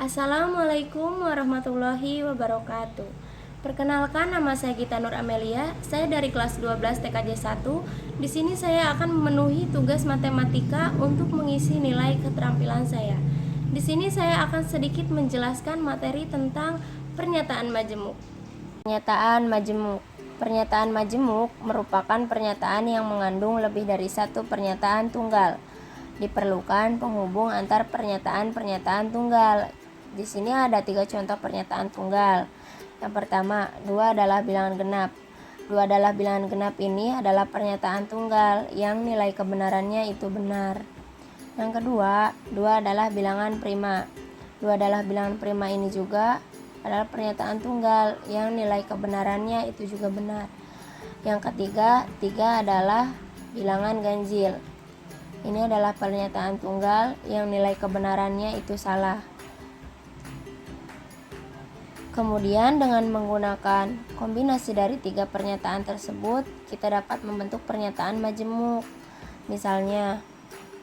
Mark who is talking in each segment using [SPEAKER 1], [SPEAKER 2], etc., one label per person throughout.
[SPEAKER 1] Assalamualaikum warahmatullahi wabarakatuh. Perkenalkan, nama saya Gita Nur Amelia. Saya dari kelas 12 TKJ 1. Di sini saya akan memenuhi tugas matematika untuk mengisi nilai keterampilan saya. Di sini saya akan sedikit menjelaskan materi tentang pernyataan majemuk. Pernyataan majemuk. Pernyataan majemuk merupakan pernyataan yang mengandung lebih dari satu pernyataan tunggal. Diperlukan penghubung antar pernyataan-pernyataan tunggal. Di sini ada 3 contoh pernyataan tunggal. Yang pertama, 2 adalah bilangan genap. 2 adalah bilangan genap ini adalah pernyataan tunggal yang nilai kebenarannya itu benar. Yang kedua, 2 adalah bilangan prima. 2 adalah bilangan prima ini juga adalah pernyataan tunggal yang nilai kebenarannya itu juga benar. Yang ketiga, 3 adalah bilangan ganjil. Ini adalah pernyataan tunggal yang nilai kebenarannya itu salah. Kemudian dengan menggunakan kombinasi dari 3 pernyataan tersebut, kita dapat membentuk pernyataan majemuk. Misalnya,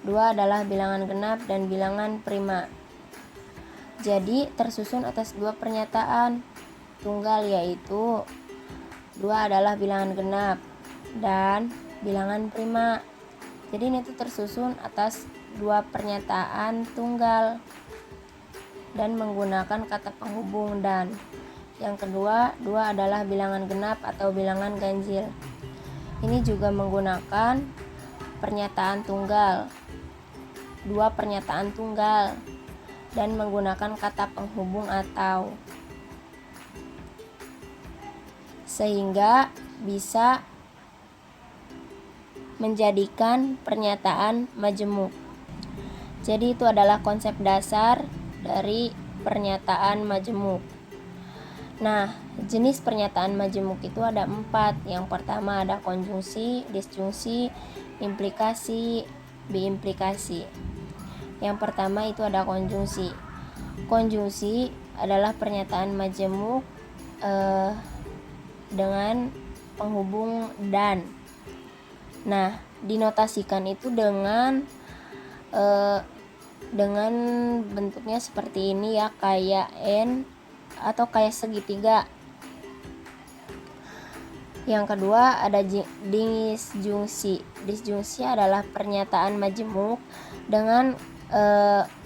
[SPEAKER 1] 2 adalah bilangan genap dan bilangan prima. Jadi tersusun atas 2 pernyataan tunggal, yaitu 2 adalah bilangan genap dan bilangan prima. Jadi ini tuh tersusun atas 2 pernyataan tunggal dan menggunakan kata penghubung dan. Yang kedua, 2 adalah bilangan genap atau bilangan ganjil. Ini juga menggunakan pernyataan tunggal, 2 pernyataan tunggal dan menggunakan kata penghubung atau, sehingga bisa menjadikan pernyataan majemuk. Jadi itu adalah konsep dasar dari pernyataan majemuk. Nah, jenis pernyataan majemuk itu ada 4. Yang pertama ada konjungsi, disjungsi, implikasi, biimplikasi. Yang pertama itu ada konjungsi. Konjungsi adalah pernyataan majemuk dengan penghubung dan. Nah, dinotasikan itu dengan bentuknya seperti ini ya, kayak N atau kayak segitiga. Yang kedua ada disjungsi. Disjungsi adalah pernyataan majemuk dengan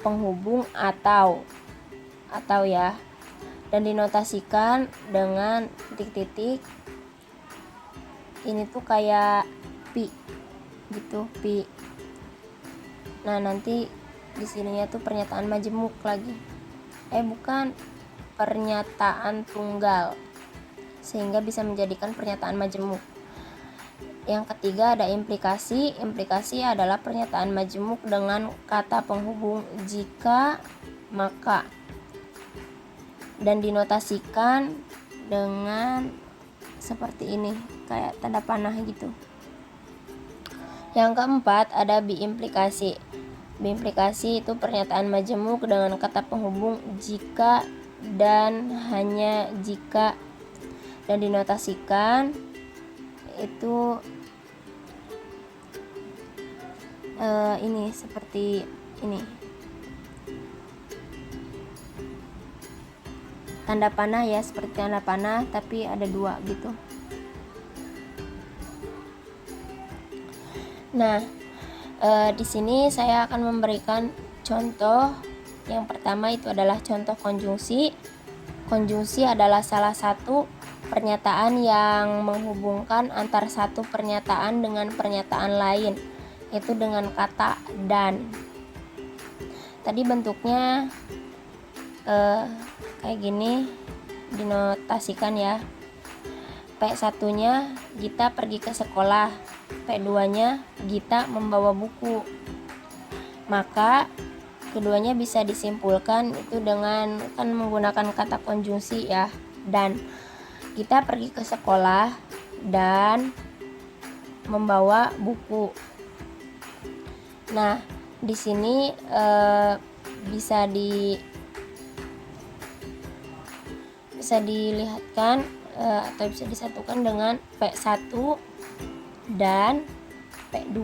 [SPEAKER 1] penghubung atau ya, dan dinotasikan dengan titik-titik. Ini tuh kayak pi gitu, pi. Nah, nanti di sininya tuh pernyataan majemuk lagi. Bukan, pernyataan tunggal, sehingga bisa menjadikan pernyataan majemuk. Yang ketiga ada implikasi. Implikasi adalah pernyataan majemuk dengan kata penghubung jika, maka, dan dinotasikan dengan seperti ini, kayak tanda panah gitu. Yang keempat ada biimplikasi. Biimplikasi itu pernyataan majemuk dengan kata penghubung jika dan hanya jika, dan dinotasikan itu ini seperti ini, tanda panah ya, seperti tanda panah tapi ada 2 gitu. Nah, di sini saya akan memberikan contoh. Yang pertama itu adalah contoh konjungsi. Konjungsi adalah salah satu pernyataan yang menghubungkan antar satu pernyataan dengan pernyataan lain, yaitu dengan kata dan. Tadi bentuknya kayak gini, dinotasikan ya. P1-nya Gita pergi ke sekolah, P2-nya Gita membawa buku. Maka keduanya bisa disimpulkan itu dengan kan menggunakan kata konjungsi ya, dan. Gita pergi ke sekolah dan membawa buku. Nah, di sini bisa dilihatkan atau bisa disatukan dengan P1 dan P2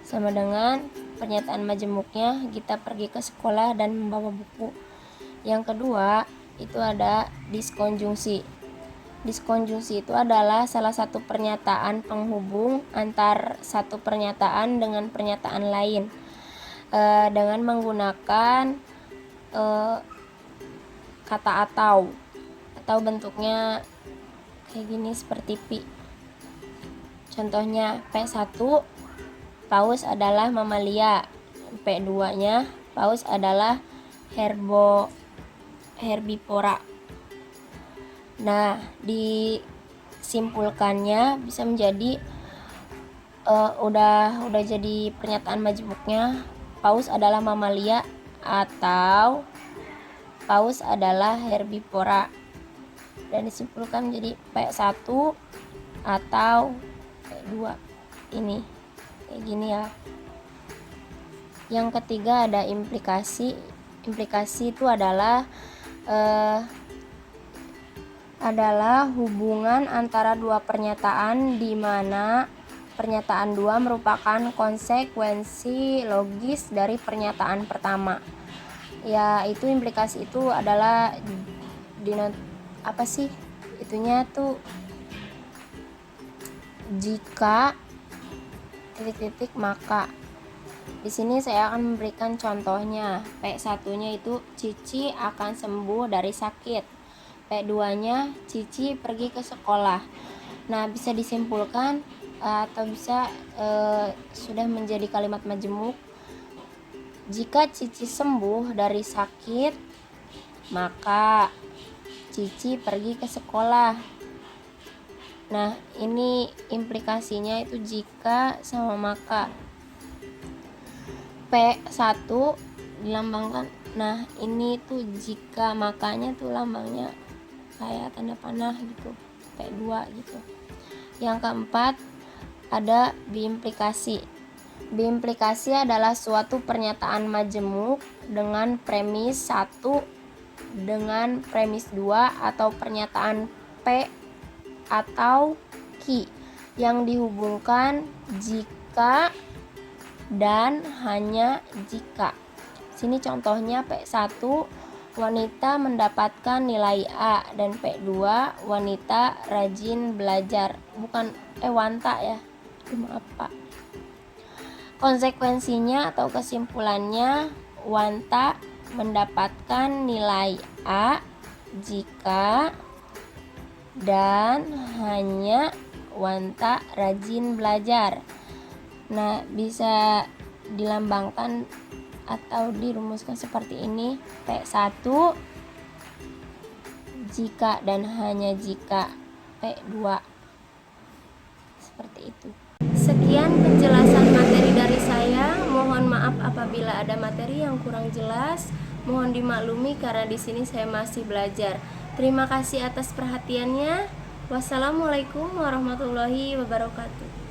[SPEAKER 1] sama dengan pernyataan majemuknya Gita pergi ke sekolah dan membawa buku. Yang kedua itu ada diskonjungsi. Diskonjungsi itu adalah salah satu pernyataan penghubung antar satu pernyataan dengan pernyataan lain dengan menggunakan kata atau bentuknya kayak gini seperti pi. Contohnya P1 paus adalah mamalia, P2 nya paus adalah herbivora. Nah, disimpulkannya bisa menjadi udah jadi pernyataan majemuknya paus adalah mamalia atau paus adalah herbivora, dan disimpulkan menjadi P1 atau P2 ini kayak gini ya. Yang ketiga ada implikasi. Implikasi itu adalah hubungan antara dua pernyataan di mana pernyataan dua merupakan konsekuensi logis dari pernyataan pertama. Ya, itu implikasi itu adalah itunya tuh jika titik-titik maka. Di sini saya akan memberikan contohnya. P1-nya itu Cici akan sembuh dari sakit. P2-nya Cici pergi ke sekolah. Nah, bisa disimpulkan atau bisa sudah menjadi kalimat majemuk. Jika Cici sembuh dari sakit, maka Cici pergi ke sekolah. Nah, ini implikasinya itu jika sama maka. P1 dilambangkan. Nah, ini tuh jika, makanya tuh lambangnya kayak tanda panah gitu. P2 gitu. Yang keempat ada biimplikasi. Biimplikasi adalah suatu pernyataan majemuk dengan premis 1 dengan premis 2 atau pernyataan P atau Q yang dihubungkan jika dan hanya jika. Sini contohnya P1 wanita mendapatkan nilai A dan P2 wanita rajin belajar. Bukan wanta ya. Maaf Pak. Konsekuensinya atau kesimpulannya wanta mendapatkan nilai A jika dan hanya wanta rajin belajar. Nah, bisa dilambangkan atau dirumuskan seperti ini. P1 jika dan hanya jika. P2 seperti itu. Sekian penjelasan materi dari saya. Mohon maaf apabila ada materi yang kurang jelas. Mohon dimaklumi karena di sini saya masih belajar. Terima kasih atas perhatiannya. Wassalamualaikum warahmatullahi wabarakatuh.